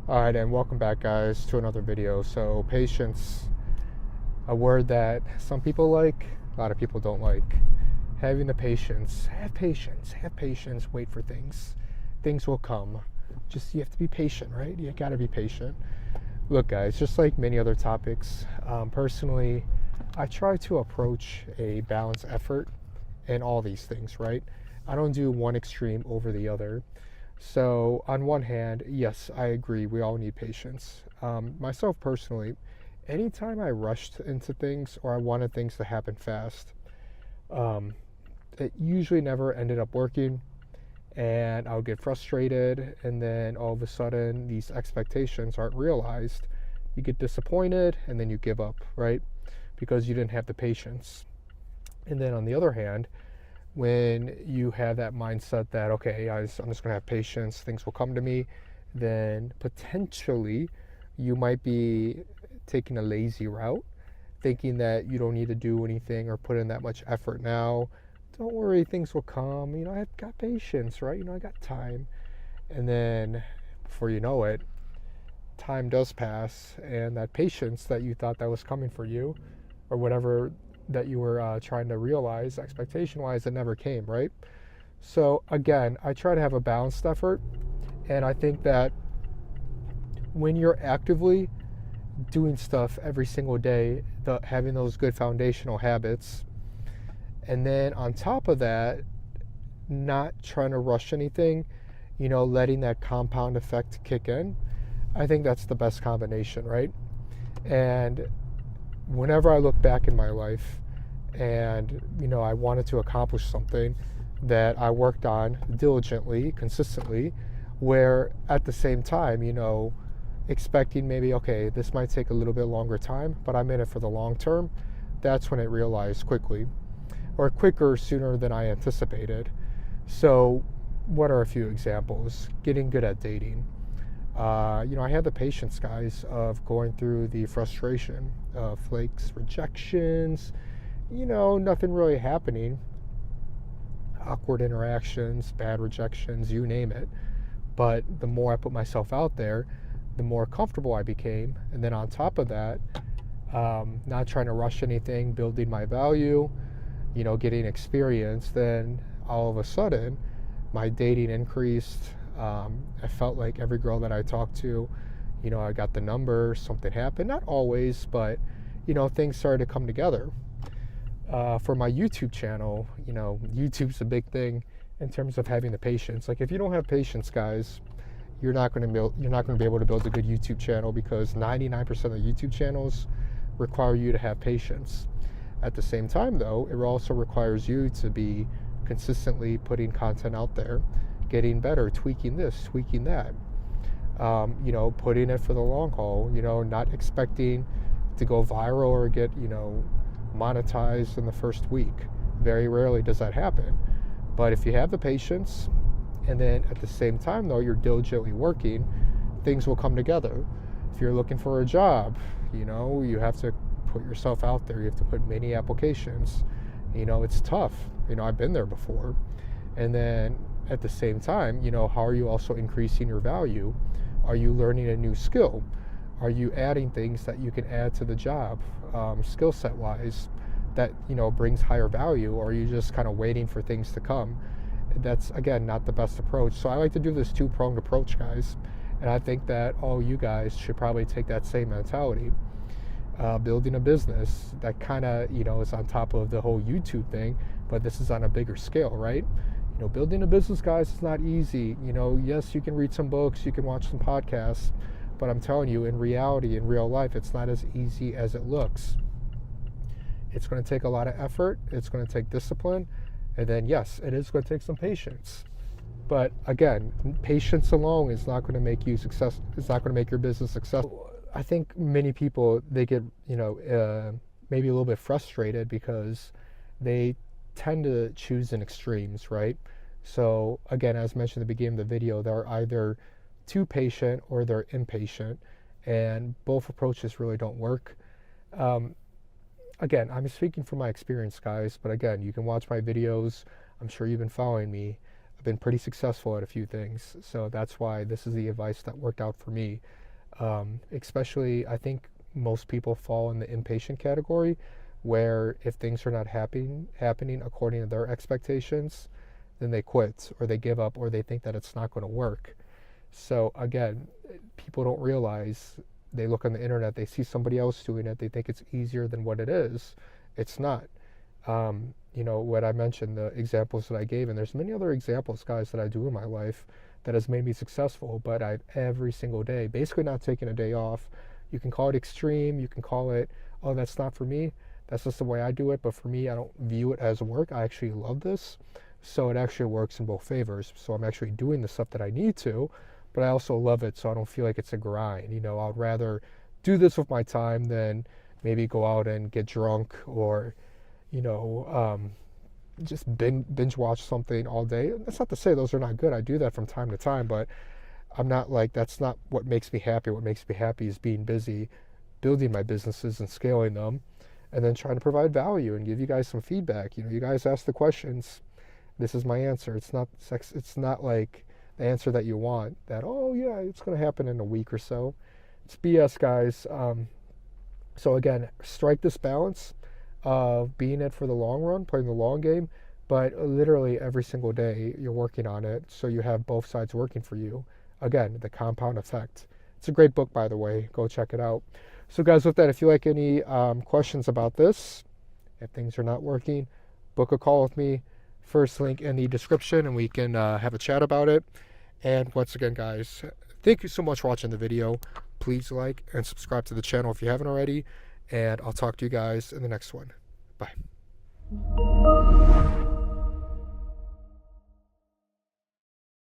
Alright, and welcome back, guys, to another video. So patience, a word that some people like, a lot of people don't like. Having the patience, have patience, wait for things. Things will come. Just, you have to be patient, right? You gotta be patient. Look, guys, just like many other topics, personally, I try to approach a balanced effort in all these things, right? I don't do one extreme over the other. So, on one hand, yes, I agree, we all need patience. Myself personally, anytime I rushed into things or I wanted things to happen fast, um, it usually never ended up working, and I would get frustrated, and then all of a sudden, these expectations aren't realized. You get disappointed, and then you give up, right? Because you didn't have the patience. And then on the other hand, when you have that mindset that, okay, I'm just going to have patience, things will come to me, then potentially you might be taking a lazy route, thinking that you don't need to do anything or put in that much effort now. Don't worry, things will come. I've got patience, right? I got time. And then before you know it, time does pass, and that patience that you thought that was coming for you, or whatever that you were trying to realize expectation wise, it never came, right? So again, I try to have a balanced effort, and I think that when you're actively doing stuff every single day, having those good foundational habits, and then on top of that, not trying to rush anything, letting that compound effect kick in, I think that's the best combination, right? And whenever I look back in my life and, I wanted to accomplish something that I worked on diligently, consistently, where at the same time, expecting maybe, okay, this might take a little bit longer time, but I'm in it for the long term, that's when it realized quickly, or quicker, sooner than I anticipated. So what are a few examples? Getting good at dating. I had the patience, guys, of going through the frustration of flakes, rejections, nothing really happening, awkward interactions, bad rejections, you name it. But the more I put myself out there, the more comfortable I became. And then on top of that, not trying to rush anything, building my value, getting experience, then all of a sudden, my dating increased. I felt like every girl that I talked to, I got the number, something happened. Not always, but, things started to come together. For my YouTube channel, YouTube's a big thing in terms of having the patience. Like, if you don't have patience, guys, you're not going to be able to build a good YouTube channel, because 99% of YouTube channels require you to have patience. At the same time, though, it also requires you to be consistently putting content out there, getting better, tweaking this, tweaking that, putting it for the long haul, not expecting to go viral or get, monetized in the first week. Very rarely does that happen. But if you have the patience, and then at the same time, though, you're diligently working, things will come together. If you're looking for a job, you have to put yourself out there. You have to put many applications. It's tough. I've been there before. And then at the same time, how are you also increasing your value? Are you learning a new skill? Are you adding things that you can add to the job, skill set wise, that, brings higher value? Or are you just kind of waiting for things to come? That's, again, not the best approach. So I like to do this two-pronged approach, guys. And I think that all you guys should probably take that same mentality. Building a business that kind of, is on top of the whole YouTube thing, but this is on a bigger scale, right? Building a business, guys, is not easy. Yes, you can read some books, you can watch some podcasts, but I'm telling you, in reality, in real life, it's not as easy as it looks. It's going to take a lot of effort. It's going to take discipline. And then, yes, it is going to take some patience. But again, patience alone is not going to make you success. It's not going to make your business successful. I think many people, they get, maybe a little bit frustrated because they tend to choose in extremes, right? So again, as mentioned at the beginning of the video, they're either too patient or they're impatient, and both approaches really don't work. Again, I'm speaking from my experience, guys, but again, you can watch my videos. I'm sure you've been following me. been pretty successful at a few things. So that's why this is the advice that worked out for me. Especially, I think most people fall in the impatient category, where if things are not happening according to their expectations, then they quit or they give up or they think that it's not going to work. So again, people don't realize, they look on the internet, they see somebody else doing it, they think it's easier than what it is. It's not. What I mentioned, the examples that I gave, and there's many other examples, guys, that I do in my life that has made me successful, but I've every single day, basically not taking a day off. You can call it extreme, you can call it, oh, that's not for me. That's just the way I do it, but for me, I don't view it as work. I actually love this. So it actually works in both favors. So I'm actually doing the stuff that I need to, but I also love it, so I don't feel like it's a grind. I'd rather do this with my time than maybe go out and get drunk or, just binge watch something all day. That's not to say those are not good. I do that from time to time, but I'm not like, that's not what makes me happy. What makes me happy is being busy, building my businesses and scaling them, and then trying to provide value and give you guys some feedback. You guys ask the questions. This is my answer. It's not sex. It's not like the answer that you want, that, oh yeah, it's going to happen in a week or so. It's BS, guys. So again, strike this balance of being it for the long run, playing the long game, but literally every single day you're working on it, so you have both sides working for you. Again, the compound effect. It's a great book, by the way. Go check it out. So guys, with that, if you like any questions about this, if things are not working, book a call with me. First link in the description, and we can have a chat about it. And once again, guys, thank you so much for watching the video. Please like and subscribe to the channel if you haven't already, and I'll talk to you guys in the next one. Bye.